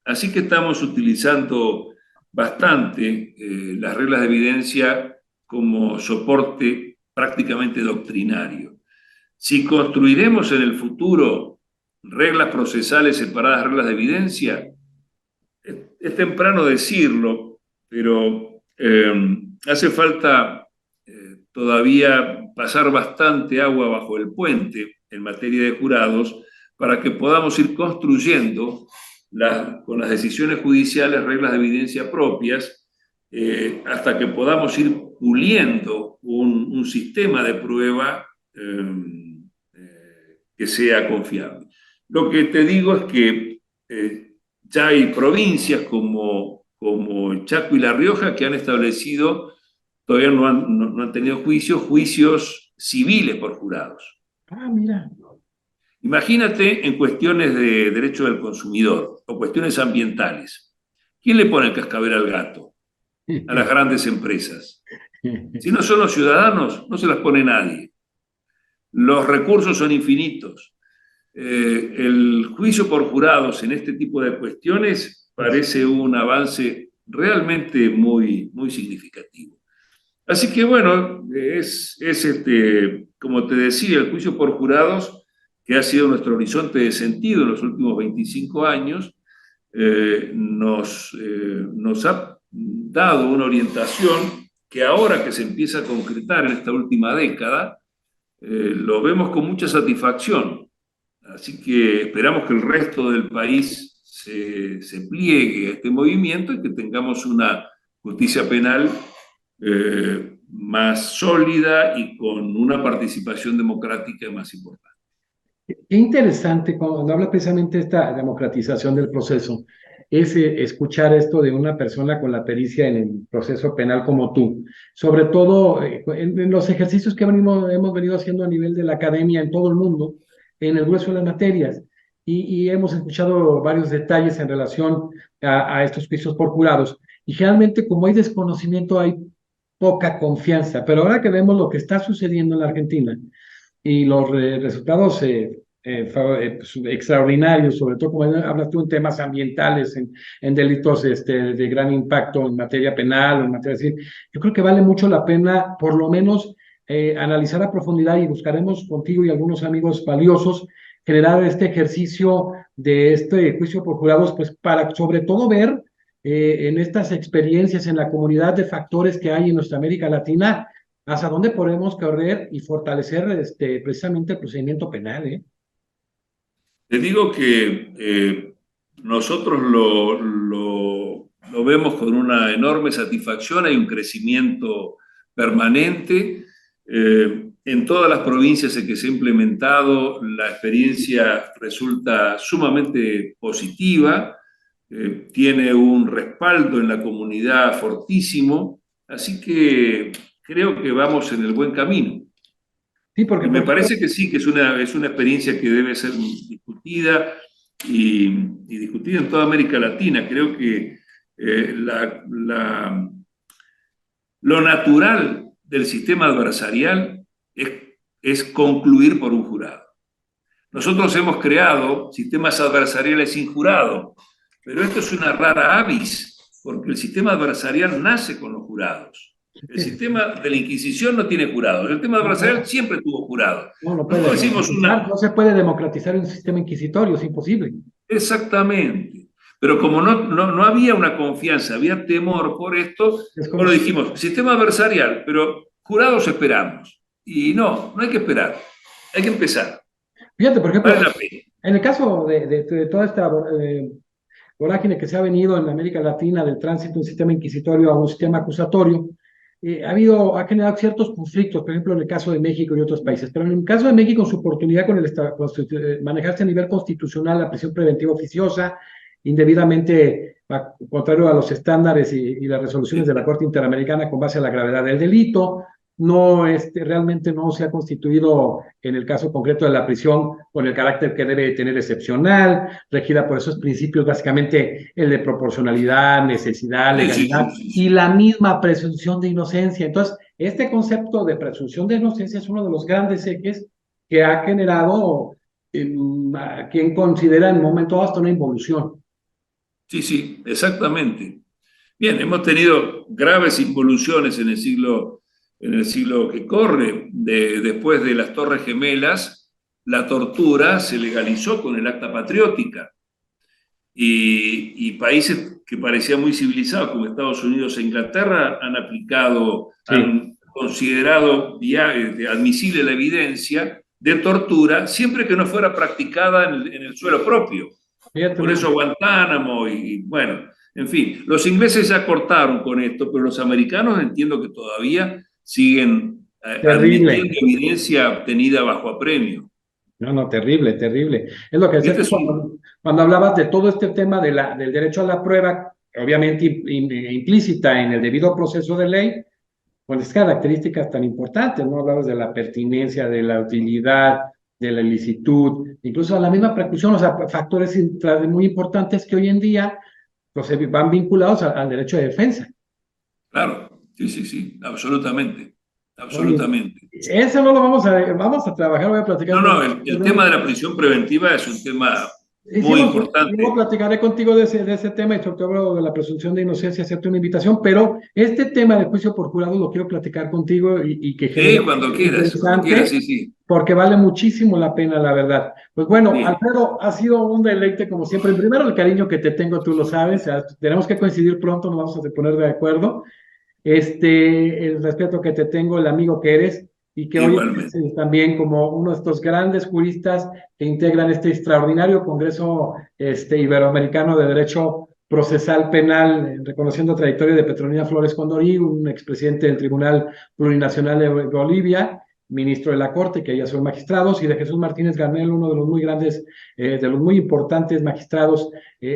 [SPEAKER 2] Así que estamos utilizando bastante las reglas de evidencia como soporte prácticamente doctrinario. Si construiremos en el futuro reglas procesales separadas de reglas de evidencia, es temprano decirlo, pero hace falta todavía pasar bastante agua bajo el puente en materia de jurados para que podamos ir construyendo con las decisiones judiciales reglas de evidencia propias, hasta que podamos ir puliendo un sistema de prueba que sea confiable. Lo que te digo es que ya hay provincias como el Chaco y La Rioja que han establecido, todavía no han tenido juicios civiles por jurados.
[SPEAKER 1] Ah, mira.
[SPEAKER 2] Imagínate en cuestiones de derecho del consumidor o cuestiones ambientales. ¿Quién le pone el cascabel al gato? A las grandes empresas. Si no son los ciudadanos, no se las pone nadie. Los recursos son infinitos. El juicio por jurados en este tipo de cuestiones parece un avance realmente muy, muy significativo. Así que bueno, como te decía, el juicio por jurados, que ha sido nuestro horizonte de sentido en los últimos 25 años, nos ha dado una orientación que ahora que se empieza a concretar en esta última década, lo vemos con mucha satisfacción. Así que esperamos que el resto del país se pliegue a este movimiento y que tengamos una justicia penal más sólida y con una participación democrática más importante.
[SPEAKER 1] Qué interesante cuando habla precisamente de esta democratización del proceso, es escuchar esto de una persona con la pericia en el proceso penal como tú, sobre todo en los ejercicios que hemos venido haciendo a nivel de la academia en todo el mundo, en el grueso de las materias, y hemos escuchado varios detalles en relación a estos juicios por jurados, y generalmente como hay desconocimiento hay poca confianza, pero ahora que vemos lo que está sucediendo en la Argentina, y los resultados pues, extraordinarios, sobre todo como hablas tú en temas ambientales, en delitos de gran impacto en materia penal, en materia civil, yo creo que vale mucho la pena por lo menos analizar a profundidad y buscaremos contigo y algunos amigos valiosos generar este ejercicio de este juicio por jurados, pues para sobre todo ver en estas experiencias en la comunidad de factores que hay en nuestra América Latina, hasta dónde podemos correr y fortalecer precisamente el procedimiento penal, ¿eh?
[SPEAKER 2] Te digo que nosotros lo vemos con una enorme satisfacción, hay un crecimiento permanente. En todas las provincias en que se ha implementado, la experiencia resulta sumamente positiva, tiene un respaldo en la comunidad fortísimo, así que creo que vamos en el buen camino.
[SPEAKER 1] Sí, porque
[SPEAKER 2] Y me parece que sí, que es una experiencia que debe ser discutida y discutida en toda América Latina. Creo que lo natural del sistema adversarial es concluir por un jurado. Nosotros hemos creado sistemas adversariales sin jurado, pero esto es una rara avis, porque el sistema adversarial nace con los jurados. El sistema de la Inquisición no tiene jurados. El sistema adversarial siempre tuvo jurados.
[SPEAKER 1] no decimos no se puede democratizar un sistema inquisitorio, es imposible.
[SPEAKER 2] Exactamente. Pero como no había una confianza, había temor por esto, bueno, dijimos, sistema adversarial, pero jurados esperamos. Y no hay que esperar, hay que empezar.
[SPEAKER 1] Fíjate, por ejemplo, en el caso de toda esta vorágine que se ha venido en América Latina del tránsito de un sistema inquisitorio a un sistema acusatorio, ha generado ciertos conflictos, por ejemplo, en el caso de México y otros países. Pero en el caso de México, en su oportunidad con manejarse a nivel constitucional la prisión preventiva oficiosa, indebidamente contrario a los estándares y las resoluciones de la Corte Interamericana con base a la gravedad del delito, realmente no se ha constituido en el caso concreto de la prisión con el carácter que debe tener excepcional, regida por esos principios, básicamente el de proporcionalidad, necesidad, legalidad y la misma presunción de inocencia. Entonces, este concepto de presunción de inocencia es uno de los grandes ejes que ha generado a quien considera en un momento hasta una involución.
[SPEAKER 2] Sí, exactamente. Bien, hemos tenido graves involuciones en el siglo que corre. Después de las Torres Gemelas, la tortura se legalizó con el Acta Patriótica. Y países que parecían muy civilizados, como Estados Unidos e Inglaterra, han considerado admisible la evidencia de tortura, siempre que no fuera practicada en el suelo propio. Por eso Guantánamo y bueno, en fin, los ingleses ya cortaron con esto, pero los americanos entiendo que todavía siguen admitiendo evidencia obtenida bajo apremio.
[SPEAKER 1] No, no, terrible, terrible. Es lo que decías
[SPEAKER 2] Este
[SPEAKER 1] tú
[SPEAKER 2] es un,
[SPEAKER 1] cuando hablabas de todo este tema del derecho a la prueba, obviamente implícita en el debido proceso de ley, con estas características tan importantes, ¿no? Hablabas de la pertinencia, de la utilidad, de la ilicitud, incluso a la misma preclusión, o sea, factores muy importantes que hoy en día pues, van vinculados al derecho de defensa.
[SPEAKER 2] claro, sí, sí, sí, absolutamente,
[SPEAKER 1] Oye,
[SPEAKER 2] absolutamente.
[SPEAKER 1] eso no lo vamos a trabajar, voy a platicar
[SPEAKER 2] No,
[SPEAKER 1] con...
[SPEAKER 2] no, el tema de la prisión preventiva es un tema
[SPEAKER 1] Y sí,
[SPEAKER 2] muy
[SPEAKER 1] luego
[SPEAKER 2] importante.
[SPEAKER 1] platicaré contigo de ese tema y sobre todo de la presunción de inocencia, hacerte una invitación, pero este tema de juicio por jurado lo quiero platicar contigo y que
[SPEAKER 2] Sí,
[SPEAKER 1] genere
[SPEAKER 2] cuando quieras,
[SPEAKER 1] interesante
[SPEAKER 2] sí, sí,
[SPEAKER 1] porque vale muchísimo la pena, la verdad. Pues bueno,
[SPEAKER 2] sí.
[SPEAKER 1] Alfredo, ha sido un deleite como siempre. Primero, el cariño que te tengo, tú lo sabes, o sea, tenemos que coincidir pronto, nos vamos a poner de acuerdo. El respeto que te tengo, el amigo que eres, y que hoy
[SPEAKER 2] Igualmente.
[SPEAKER 1] también como uno de estos grandes juristas que integran este extraordinario Congreso Iberoamericano de Derecho Procesal Penal, reconociendo trayectoria de Petronila Flores Condorí, un expresidente del Tribunal Plurinacional de Bolivia, ministro de la Corte, que ya son magistrados, y de Jesús Martínez Garnel, uno de los muy grandes, de los muy importantes magistrados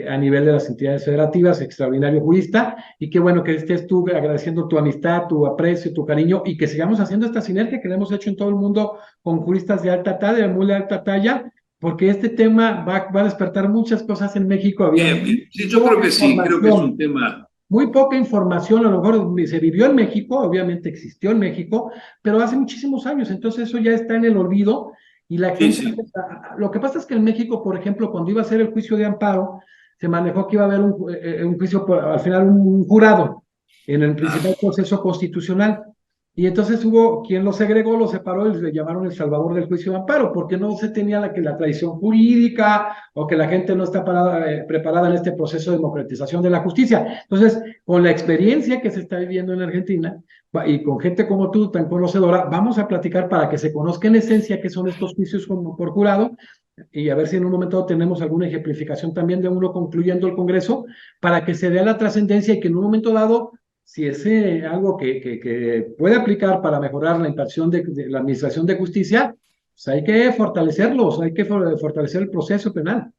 [SPEAKER 1] a nivel de las entidades federativas, extraordinario jurista, y qué bueno que estés tú agradeciendo tu amistad, tu aprecio, tu cariño, y que sigamos haciendo esta sinergia que le hemos hecho en todo el mundo con juristas de alta talla, de muy alta talla, porque este tema va a despertar muchas cosas en México. Había
[SPEAKER 2] Bien,
[SPEAKER 1] muy
[SPEAKER 2] bien. Sí, yo creo
[SPEAKER 1] poca
[SPEAKER 2] que sí, creo que es un
[SPEAKER 1] información,
[SPEAKER 2] tema.
[SPEAKER 1] muy poca información, a lo mejor se vivió en México, obviamente existió en México, pero hace muchísimos años, entonces eso ya está en el olvido y la
[SPEAKER 2] Sí,
[SPEAKER 1] gente,
[SPEAKER 2] sí.
[SPEAKER 1] lo que pasa es que en México, por ejemplo, cuando iba a ser el juicio de amparo, se manejó que iba a haber un juicio, al final un jurado en el
[SPEAKER 2] Ah,
[SPEAKER 1] principal proceso constitucional. Y entonces hubo quien lo segregó, lo separó y le llamaron el salvador del juicio de amparo, porque no se tenía la tradición jurídica o que la gente no está preparada en este proceso de democratización de la justicia. Entonces, con la experiencia que se está viviendo en Argentina y con gente como tú, tan conocedora, vamos a platicar para que se conozca en esencia qué son estos juicios por jurado y a ver si en un momento tenemos alguna ejemplificación también de uno concluyendo el Congreso para que se dé la trascendencia y que en un momento dado si es algo que puede aplicar para mejorar la impartición de la administración de justicia, pues hay que fortalecerlos, hay que fortalecer el proceso penal.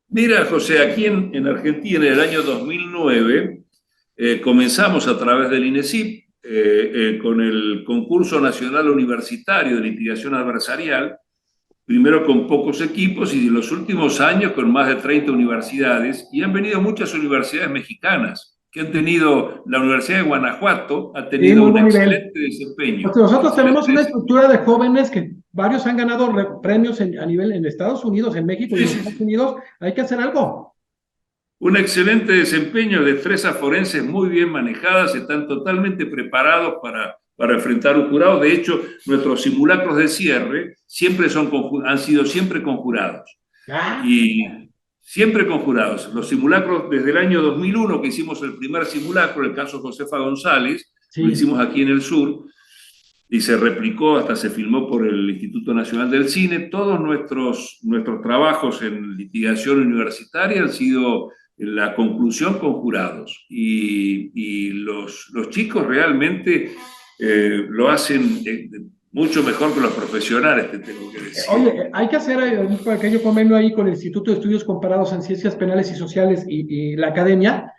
[SPEAKER 2] mira, José, aquí en Argentina en el año 2009 comenzamos a través del INESIP con el concurso nacional universitario de litigación adversarial, primero con pocos equipos y en los últimos años con más de 30 universidades, y han venido muchas universidades mexicanas que han tenido, la Universidad de Guanajuato ha
[SPEAKER 1] Sí,
[SPEAKER 2] tenido
[SPEAKER 1] muy
[SPEAKER 2] un
[SPEAKER 1] buen nivel.
[SPEAKER 2] excelente desempeño,
[SPEAKER 1] Pues nosotros tenemos
[SPEAKER 2] excelente
[SPEAKER 1] una
[SPEAKER 2] desempeño.
[SPEAKER 1] estructura de jóvenes que varios han ganado premios a nivel en Estados Unidos, en México y
[SPEAKER 2] Sí,
[SPEAKER 1] en
[SPEAKER 2] sí,
[SPEAKER 1] Estados
[SPEAKER 2] sí.
[SPEAKER 1] Unidos. Hay que hacer algo.
[SPEAKER 2] Un excelente desempeño, destrezas forenses muy bien manejadas, están totalmente preparados para enfrentar un jurado. De hecho, nuestros simulacros de cierre siempre han sido siempre conjurados.
[SPEAKER 1] Ah,
[SPEAKER 2] Y siempre conjurados. Los simulacros desde el año 2001, que hicimos el primer simulacro, el caso Josefa González, lo
[SPEAKER 1] sí.
[SPEAKER 2] hicimos aquí en el sur, y se replicó, hasta se filmó por el Instituto Nacional del Cine. Todos nuestros trabajos en litigación universitaria han sido la conclusión con jurados. Y los chicos realmente lo hacen mucho mejor que los profesionales, te tengo que decir.
[SPEAKER 1] Oye, hay que hacer un pequeño convenio ahí con el Instituto de Estudios Comparados en Ciencias Penales y Sociales y la academia.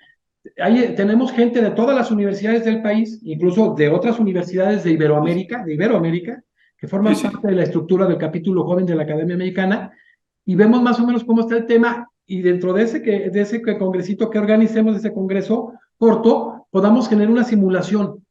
[SPEAKER 1] Ahí tenemos gente de todas las universidades del país, incluso de otras universidades de Iberoamérica, que
[SPEAKER 2] Sí,
[SPEAKER 1] forman
[SPEAKER 2] sí.
[SPEAKER 1] parte de la estructura del capítulo joven de la Academia Americana, y vemos más o menos cómo está el tema, y dentro de ese congresito que organicemos, de ese congreso corto, podamos generar una simulación.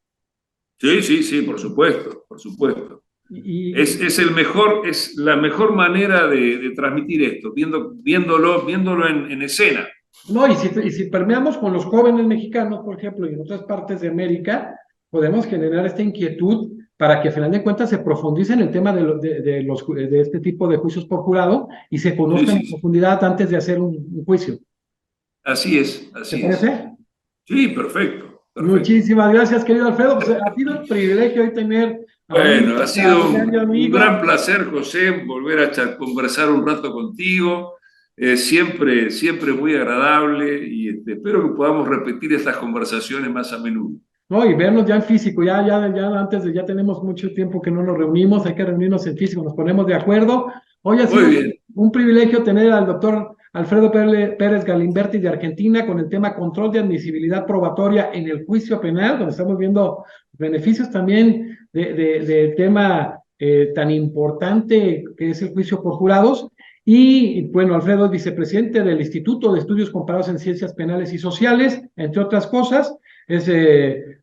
[SPEAKER 2] Sí, sí, sí, por supuesto, por supuesto.
[SPEAKER 1] Y,
[SPEAKER 2] Es la mejor manera de transmitir esto, viéndolo en escena.
[SPEAKER 1] no, y si permeamos con los jóvenes mexicanos, por ejemplo, y en otras partes de América, podemos generar esta inquietud para que, a final de cuentas, se profundice en el tema de este tipo de juicios por jurado y se
[SPEAKER 2] Sí,
[SPEAKER 1] conozcan
[SPEAKER 2] sí,
[SPEAKER 1] en
[SPEAKER 2] sí.
[SPEAKER 1] profundidad antes de hacer un juicio.
[SPEAKER 2] Así es,
[SPEAKER 1] ¿Te
[SPEAKER 2] así es.
[SPEAKER 1] parece?
[SPEAKER 2] Sí, perfecto, perfecto.
[SPEAKER 1] Muchísimas gracias, querido Alfredo. Pues ha sido un privilegio hoy tener a un
[SPEAKER 2] Bueno, ha sido
[SPEAKER 1] extraordinario
[SPEAKER 2] un
[SPEAKER 1] amigo.
[SPEAKER 2] gran placer, José, volver a conversar un rato contigo. Siempre, siempre muy agradable y espero que podamos repetir estas conversaciones más a menudo.
[SPEAKER 1] No, y vernos ya en físico, ya antes ya tenemos mucho tiempo que no nos reunimos, hay que reunirnos en físico, nos ponemos de acuerdo. Hoy ha
[SPEAKER 2] Muy
[SPEAKER 1] sido
[SPEAKER 2] bien.
[SPEAKER 1] un privilegio tener al doctor Alfredo Pérez Galimberti de Argentina con el tema control de admisibilidad probatoria en el juicio penal, donde estamos viendo beneficios también del tema tan importante que es el juicio por jurados. Y bueno, Alfredo es vicepresidente del Instituto de Estudios Comparados en Ciencias Penales y Sociales, entre otras cosas. Es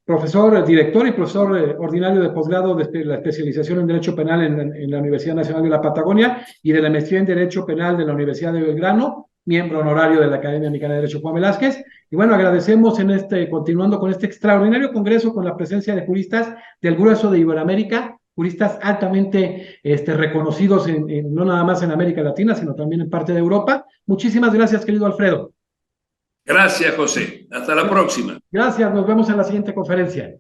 [SPEAKER 1] profesor, director y profesor ordinario de posgrado de la especialización en Derecho Penal en la Universidad Nacional de la Patagonia y de la maestría en Derecho Penal de la Universidad de Belgrano, miembro honorario de la Academia Mexicana de Derecho Juan Velázquez. Y bueno, agradecemos continuando con este extraordinario congreso con la presencia de juristas del grueso de Iberoamérica, juristas altamente reconocidos no nada más en América Latina, sino también en parte de Europa. Muchísimas gracias, querido Alfredo.
[SPEAKER 2] Gracias, José. Hasta la próxima.
[SPEAKER 1] Gracias, nos vemos en la siguiente conferencia.